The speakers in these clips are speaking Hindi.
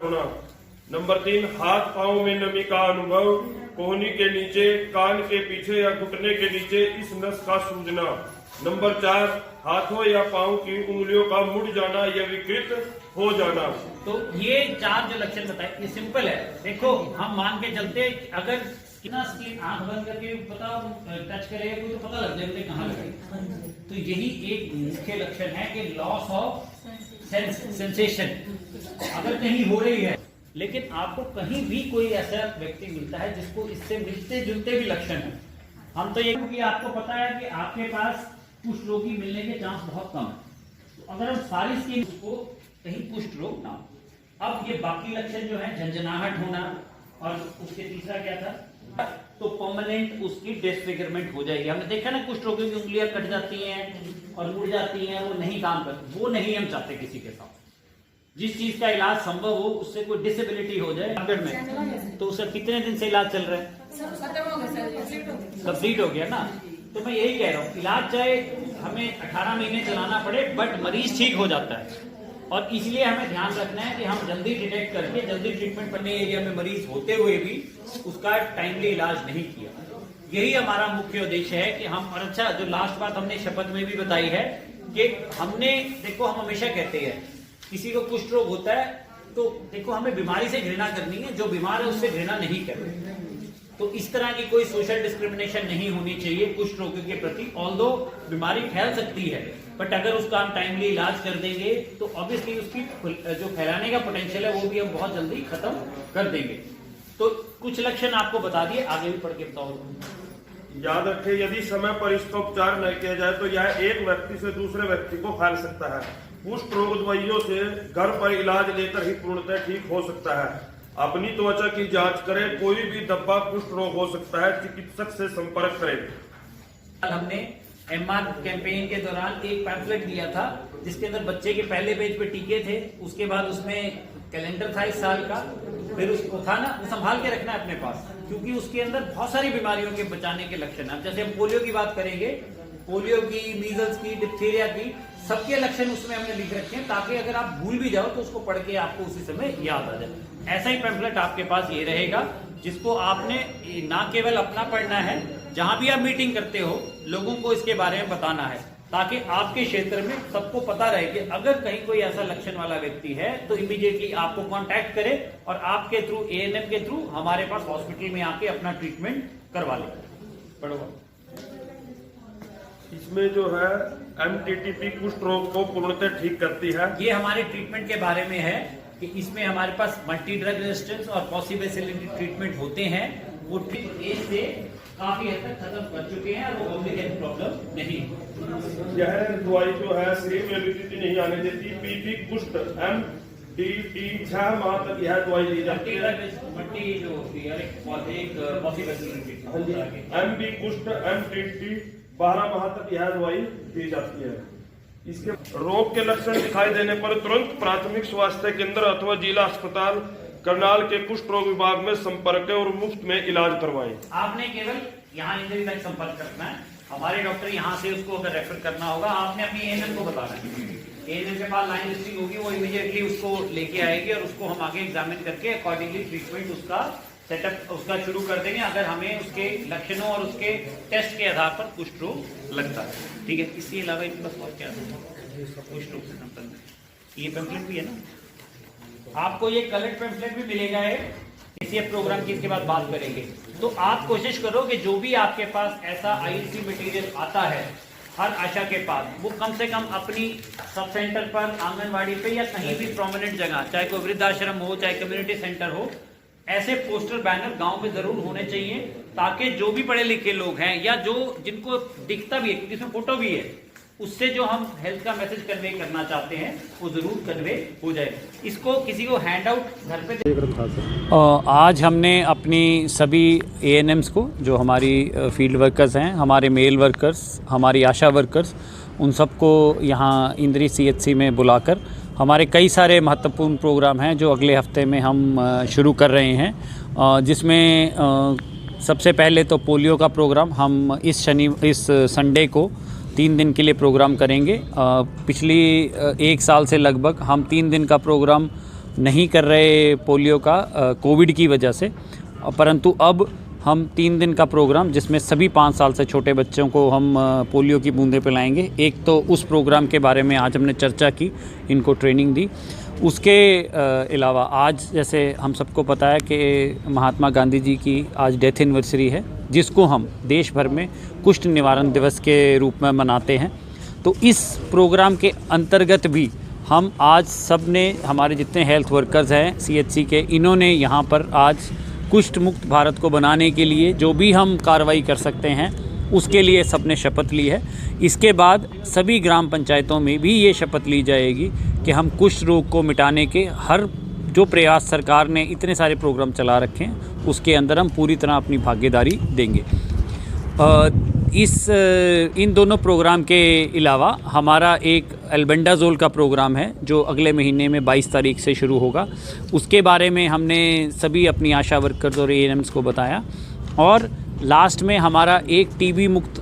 होना। नंबर 3, हाथ पांव में नमी का अनुभव, कोहनी के नीचे, कान के पीछे या घुटने के नीचे इस नस का सूजना। नंबर 4, हाथों या पांव की उंगलियों का मुड़ जाना या विकृत हो जाना। तो ये 4 जो लक्षण बताए ये सिंपल है। देखो हम मान के चलते अगर स्किन आंख बंद करके पता टच करेगा कोई तो पता लग जाए कहाँ लगे। तो यही एक मुख्य लक्षण है कि लॉस ऑफ सेंसेशन अगर कहीं हो रही है, लेकिन आपको कहीं भी कोई ऐसा व्यक्ति मिलता है जिसको इससे मिलते जुलते भी लक्षण है, हम तो ये क्योंकि आपको पता है कि आपके पास कुष्ठ रोगी मिलने के चांस बहुत कम है। तो अगर हम सारी स्किन को कहीं कुष्ठ रोग ना हो। अब ये बाकी लक्षण जो है झंझनाहट होना और उसके तीसरा क्या था, तो परमानेंट उसकी डिसफिगरमेंट हो जाएगी। हमने देखा ना कुष्ठ रोगियों की उंगलियां कट जाती हैं और मुड़ जाती हैं, वो नहीं काम करती, वो नहीं हम चाहते किसी के साथ। जिस चीज का इलाज संभव हो उससे कोई डिसेबिलिटी हो जाए अंदर में, तो उसका कितने दिन से इलाज चल रहा है? कंप्लीट हो गया ना। तो मैं यही कह रहा हूँ, इलाज चाहे हमें 18 महीने चलाना पड़े बट मरीज ठीक हो जाता है। और इसलिए हमें ध्यान रखना है कि हम जल्दी डिटेक्ट करके जल्दी ट्रीटमेंट करने एरिया में मरीज होते हुए भी उसका टाइमली इलाज नहीं किया। यही हमारा मुख्य उद्देश्य है कि हम, और अच्छा जो लास्ट बात हमने शपथ में भी बताई है कि हमने, देखो हम हमेशा कहते हैं किसी को कुष्ठ रोग होता है तो देखो हमें बीमारी से घृणा करनी है, जो बीमार है उससे घृणा नहीं करनी। तो इस तरह की कोई सोशल डिस्क्रिमिनेशन नहीं होनी चाहिए कुष्ठ रोगियों के प्रति। ऑल्दो बीमारी फैल सकती है बट अगर उसका हम टाइमली इलाज कर देंगे तो ऑब्वियसली उसकी जो फैलाने का पोटेंशियल है वो भी हम बहुत जल्दी खत्म कर देंगे। तो कुछ लक्षण आपको बता दिए, आगे भी पढ़ के बताओ। याद रखें, यदि समय पर इसका उपचार न किया जाए तो यह एक व्यक्ति से दूसरे व्यक्ति को फैल सकता है। कुष्ठ रोग दवाइयों से घर पर इलाज लेकर ही पूर्णतः ठीक हो सकता है। अपनी त्वचा की जांच करें, कोई भी धब्बा कुष्ठ रोग हो सकता है, चिकित्सक से संपर्क करें। हमने एमआर कैंपेन के दौरान एक पैम्फलेट दिया था जिसके अंदर बच्चे के पहले पेज पे टीके थे, उसके बाद उसमें कैलेंडर था इस साल का, फिर उसको था ना वो संभाल के रखना है अपने पास, क्योंकि उसके अंदर बहुत सारी बीमारियों के बचाने के लक्षण है। जैसे हम पोलियो की बात करेंगे, पोलियो की, मीजल्स की, डिप्थीरिया की, सबके लक्षण उसमें हमने लिख रखे हैं ताकि अगर आप भूल भी जाओ तो उसको पढ़ के आपको उसी समय याद आ जाए। ऐसा ही पैम्फलेट आपके पास ये रहेगा जिसको आपने ना केवल अपना पढ़ना है, जहां भी आप मीटिंग करते हो लोगों को इसके बारे में बताना है ताकि आपके क्षेत्र में सबको पता रहे कि अगर कहीं कोई ऐसा लक्षण वाला व्यक्ति है तो इमीडिएटली आपको कांटेक्ट करे और आपके थ्रू, एएनएम के थ्रू हमारे पास हॉस्पिटल में आके अपना ट्रीटमेंट करवा ले। पढ़ो। इसमें जो है एमटीटीपी कुष्ठ रोग को पूर्णतः ठीक करती है। ये हमारे ट्रीटमेंट के बारे में है कि इसमें हमारे पास मल्टी ड्रग रेजिस्टेंस और पॉसिबिलिटी ट्रीटमेंट होते हैं। वो एज से काफी हद तक खत्म कर चुके हैं और वो कॉम्प्लिकेटेड प्रॉब्लम नहीं। यह दवाई जो है शरीर में विकृति नहीं आने देती। पीपी कुष्ठ एमटीटी 6 माह तक यह दवाई दी जाती है। मल्टी जो होती है एक पॉसिबिलिटी, एमबी कुष्ठ एमटीटी 12 माह तक यह दवाई दी जाती है। इसके रोग के लक्षण दिखाई देने पर तुरंत प्राथमिक स्वास्थ्य केंद्र अथवा जिला अस्पताल करनाल के कुष्ठ रोग विभाग में संपर्क करें और मुफ्त में इलाज करवाएं। आपने केवल यहाँ इंजरी तक संपर्क करना है, हमारे डॉक्टर यहाँ से उसको अगर रेफर करना होगा आपने अपनी एएनएम को बताना है। एएनएम के पास लाइन लिस्टिंग होगी, वो इमीडिएटली उसको लेके आएगी और उसको हम आगे एग्जामिन करके अकॉर्डिंगली ट्रीटमेंट उसका सेटअप उसका शुरू कर देंगे अगर हमें उसके लक्षणों और उसके टेस्ट के आधार पर कुष्ठ रोग लगता है। ठीक है, इसके अलावा इनके पास और क्या कुष्ठ रोग से संबंधित ये पैम्फलेट भी है ना, आपको ये कलर्ड पैम्फलेट भी मिलेगा है इसी प्रोग्राम की, इसके बाद बात करेंगे। तो आप कोशिश करो कि जो भी आपके पास ऐसा आईएलसी मटेरियल आता है हर आशा के पास, वो कम से कम अपनी सब सेंटर पर, आंगनबाड़ी पे या कहीं भी प्रोमिनेंट जगह, चाहे कोई वृद्धाश्रम हो चाहे कम्युनिटी सेंटर हो, ऐसे पोस्टर बैनर गांव में जरूर होने चाहिए ताकि जो भी पढ़े लिखे लोग हैं या जो जिनको दिखता भी है, क्योंकि इसमें फोटो भी है, उससे जो हम हेल्थ का मैसेज कन्वे करना चाहते हैं वो जरूर कन्वे हो जाए। इसको किसी को हैंड आउट घर पे आज हमने अपनी सभी एएनएम्स को, जो हमारी फील्ड वर्कर्स हैं, हमारे मेल वर्कर्स, हमारी आशा वर्कर्स, उन सबको यहाँ इंद्री सीएचसी में बुलाकर हमारे कई सारे महत्वपूर्ण प्रोग्राम हैं जो अगले हफ्ते में हम शुरू कर रहे हैं, जिसमें सबसे पहले तो पोलियो का प्रोग्राम हम इस संडे को 3 दिन के लिए प्रोग्राम करेंगे। पिछली 1 साल से लगभग हम 3 दिन का प्रोग्राम नहीं कर रहे पोलियो का कोविड की वजह से, परंतु अब हम 3 दिन का प्रोग्राम जिसमें सभी 5 साल से छोटे बच्चों को हम पोलियो की बूंदें पिलाएंगे। एक तो उस प्रोग्राम के बारे में आज हमने चर्चा की, इनको ट्रेनिंग दी। उसके अलावा आज जैसे हम सबको पता है कि महात्मा गांधी जी की आज डेथ एनिवर्सरी है, जिसको हम देश भर में कुष्ठ निवारण दिवस के रूप में मनाते हैं। तो इस प्रोग्राम के अंतर्गत भी हम आज सब ने, हमारे जितने हेल्थ वर्कर्स हैं CHC के, इन्होंने यहाँ पर आज कुष्ठ मुक्त भारत को बनाने के लिए जो भी हम कार्रवाई कर सकते हैं उसके लिए सबने शपथ ली है। इसके बाद सभी ग्राम पंचायतों में भी ये शपथ ली जाएगी कि हम कुष्ठ रोग को मिटाने के हर जो प्रयास सरकार ने इतने सारे प्रोग्राम चला रखे हैं उसके अंदर हम पूरी तरह अपनी भागीदारी देंगे। इन दोनों प्रोग्राम के अलावा हमारा एक एल्बेंडाजोल का प्रोग्राम है जो अगले महीने में 22 तारीख से शुरू होगा। उसके बारे में हमने सभी अपनी आशा वर्कर्स और ANMs को बताया। और लास्ट में हमारा एक TB मुक्त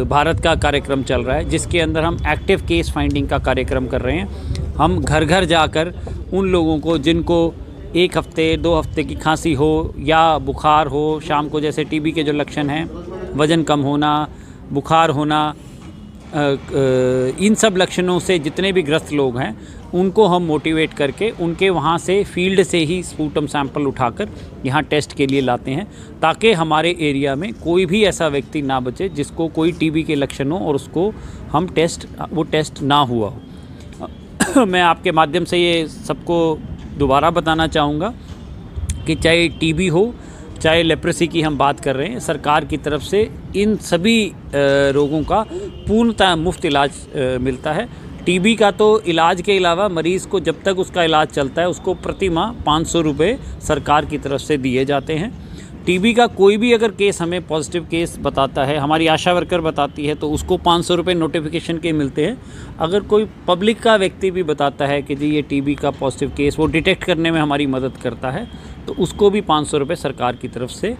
भारत का कार्यक्रम चल रहा है, जिसके अंदर हम एक्टिव केस फाइंडिंग का कार्यक्रम कर रहे हैं। हम घर घर जाकर उन लोगों को जिनको 1 हफ्ते 2 हफ्ते की खांसी हो या बुखार हो, शाम को जैसे TB के जो लक्षण हैं, वज़न कम होना, बुखार होना, इन सब लक्षणों से जितने भी ग्रस्त लोग हैं उनको हम मोटिवेट करके उनके वहाँ से फील्ड से ही स्पूटम सैंपल उठाकर यहाँ टेस्ट के लिए लाते हैं, ताकि हमारे एरिया में कोई भी ऐसा व्यक्ति ना बचे जिसको कोई TB के लक्षण हो और उसको हम वो टेस्ट ना हुआ हो। मैं आपके माध्यम से ये सबको दोबारा बताना चाहूँगा कि चाहे TB हो, चाहे लेप्रेसी की हम बात कर रहे हैं, सरकार की तरफ से इन सभी रोगों का पूर्णतः मुफ्त इलाज मिलता है। TB का तो इलाज के अलावा मरीज़ को जब तक उसका इलाज चलता है उसको प्रति माह 500 रुपये सरकार की तरफ से दिए जाते हैं। TB का कोई भी अगर केस हमें पॉजिटिव केस बताता है, हमारी आशा वर्कर बताती है, तो उसको 500 रुपये नोटिफिकेशन के मिलते हैं। अगर कोई पब्लिक का व्यक्ति भी बताता है कि जी ये TB का पॉजिटिव केस, वो डिटेक्ट करने में हमारी मदद करता है, तो उसको भी 500 रुपये सरकार की तरफ से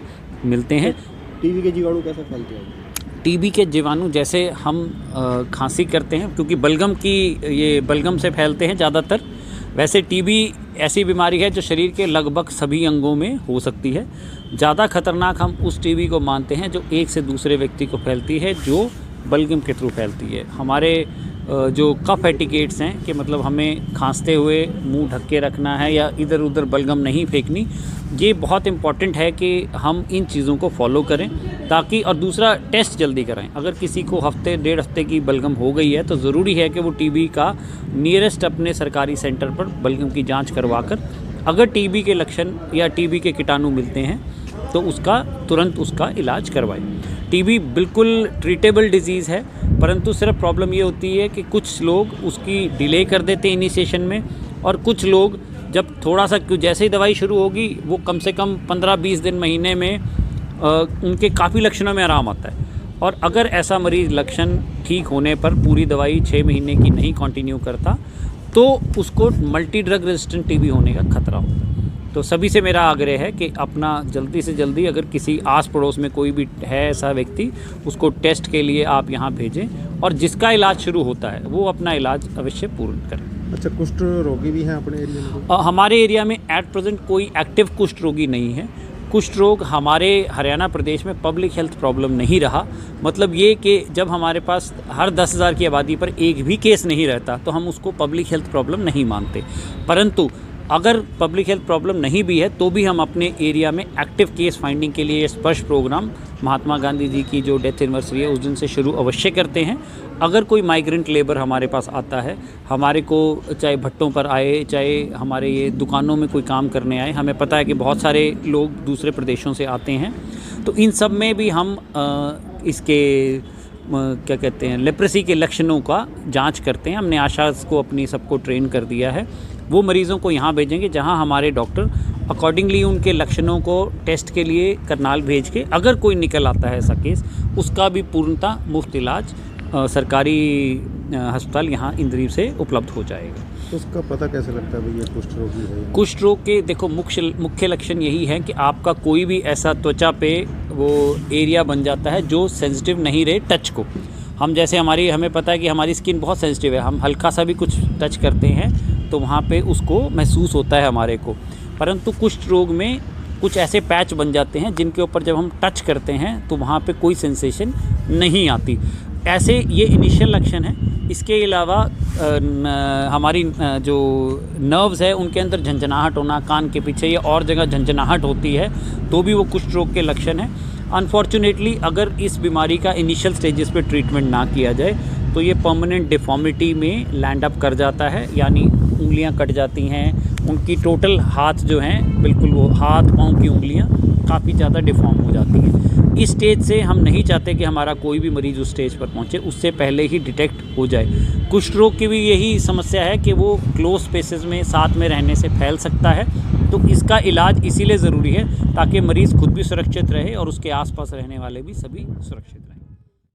मिलते हैं। TB के जीवाणु कैसे फैलते हैं? TB के जीवाणु जैसे हम खांसी करते हैं, क्योंकि ये बलगम से फैलते हैं ज़्यादातर। वैसे TB ऐसी बीमारी है जो शरीर के लगभग सभी अंगों में हो सकती है। ज़्यादा खतरनाक हम उस TB को मानते हैं जो एक से दूसरे व्यक्ति को फैलती है, जो बलगम के थ्रू फैलती है। हमारे जो कफ एटिकेट्स हैं कि मतलब हमें खांसते हुए मुंह ढक के रखना है या इधर उधर बलगम नहीं फेंकनी, ये बहुत इम्पॉर्टेंट है कि हम इन चीज़ों को फॉलो करें ताकि, और दूसरा टेस्ट जल्दी कराएं। अगर किसी को हफ्ते 1.5 हफ्ते की बलगम हो गई है तो ज़रूरी है कि वो TB का नियरेस्ट अपने सरकारी सेंटर पर बलगम की जांच करवा कर, अगर TB के लक्षण या TB के कीटाणु मिलते हैं तो तुरंत उसका इलाज करवाएं। TB बिल्कुल ट्रीटेबल डिजीज़ है, परंतु सिर्फ प्रॉब्लम ये होती है कि कुछ लोग उसकी डिले कर देते हैं इनिशिएशन में, और कुछ लोग जब थोड़ा सा जैसे ही दवाई शुरू होगी वो कम से कम 15-20 दिन महीने में उनके काफ़ी लक्षणों में आराम आता है। और अगर ऐसा मरीज़ लक्षण ठीक होने पर पूरी दवाई 6 महीने की नहीं कंटिन्यू करता तो उसको मल्टी ड्रग रेजिस्टेंट TB होने का खतरा होता है। तो सभी से मेरा आग्रह है कि अपना जल्दी से जल्दी, अगर किसी आस पड़ोस में कोई भी है ऐसा व्यक्ति, उसको टेस्ट के लिए आप यहाँ भेजें, और जिसका इलाज शुरू होता है वो अपना इलाज अवश्य पूर्ण करें। अच्छा, कुष्ठ रोगी भी हैं अपने एरिया में? हमारे एरिया में एट प्रेजेंट कोई एक्टिव कुष्ठ रोगी नहीं है। कुष्ठ रोग हमारे हरियाणा प्रदेश में पब्लिक हेल्थ प्रॉब्लम नहीं रहा। मतलब ये कि जब हमारे पास हर 10,000 की आबादी पर एक भी केस नहीं रहता तो हम उसको पब्लिक हेल्थ प्रॉब्लम नहीं मानते। परंतु अगर पब्लिक हेल्थ प्रॉब्लम नहीं भी है तो भी हम अपने एरिया में एक्टिव केस फाइंडिंग के लिए स्पर्श प्रोग्राम महात्मा गांधी जी की जो डेथ एनिवर्सरी है उस दिन से शुरू अवश्य करते हैं। अगर कोई माइग्रेंट लेबर हमारे पास आता है, हमारे को चाहे भट्टों पर आए, चाहे हमारे ये दुकानों में कोई काम करने आए, हमें पता है कि बहुत सारे लोग दूसरे प्रदेशों से आते हैं, तो इन सब में भी हम इसके क्या कहते हैं लेप्रेसी के लक्षणों का जांच करते हैं। हमने आशा को अपनी सबको ट्रेन कर दिया है। वो मरीज़ों को यहाँ भेजेंगे जहाँ हमारे डॉक्टर अकॉर्डिंगली उनके लक्षणों को टेस्ट के लिए करनाल भेज के, अगर कोई निकल आता है ऐसा केस, उसका भी पूर्णतः मुफ्त इलाज सरकारी अस्पताल यहाँ इंद्रीव से उपलब्ध हो जाएगा। तो उसका पता कैसे लगता है भैया कुष्ठ रोगी है? कुष्ठ रोग के देखो मुख्य लक्षण यही है कि आपका कोई भी ऐसा त्वचा पे वो एरिया बन जाता है जो सेंसिटिव नहीं रहे टच को। हम जैसे हमें पता है कि हमारी स्किन बहुत सेंसिटिव है, हम हल्का सा भी कुछ टच करते हैं तो वहाँ पे उसको महसूस होता है हमारे को। परंतु कुष्ठ रोग में कुछ ऐसे पैच बन जाते हैं जिनके ऊपर जब हम टच करते हैं तो वहाँ पे कोई सेंसेशन नहीं आती। ऐसे ये इनिशियल लक्षण है। इसके अलावा हमारी जो नर्व्स है उनके अंदर झंझनाहट होना, कान के पीछे या और जगह झंझनाहट होती है तो भी वो कुष्ठ रोग के लक्षण हैं। अनफॉर्चुनेटली अगर इस बीमारी का इनिशियल स्टेजेस पे ट्रीटमेंट ना किया जाए तो ये परमानेंट डिफॉर्मिटी में लैंड अप कर जाता है, यानी उंगलियां कट जाती हैं, उनकी टोटल हाथ जो हैं बिल्कुल वो हाथ पाँव की उंगलियां काफ़ी ज़्यादा डिफॉर्म हो जाती हैं। इस स्टेज से हम नहीं चाहते कि हमारा कोई भी मरीज़ उस स्टेज पर पहुंचे, उससे पहले ही डिटेक्ट हो जाए। कुष्ठ रोग की भी यही समस्या है कि वो क्लोज स्पेसेस में साथ में रहने से फैल सकता है, तो इसका इलाज इसीलिए ज़रूरी है ताकि मरीज़ खुद भी सुरक्षित रहे और उसके आसपास रहने वाले भी सभी सुरक्षित रहें।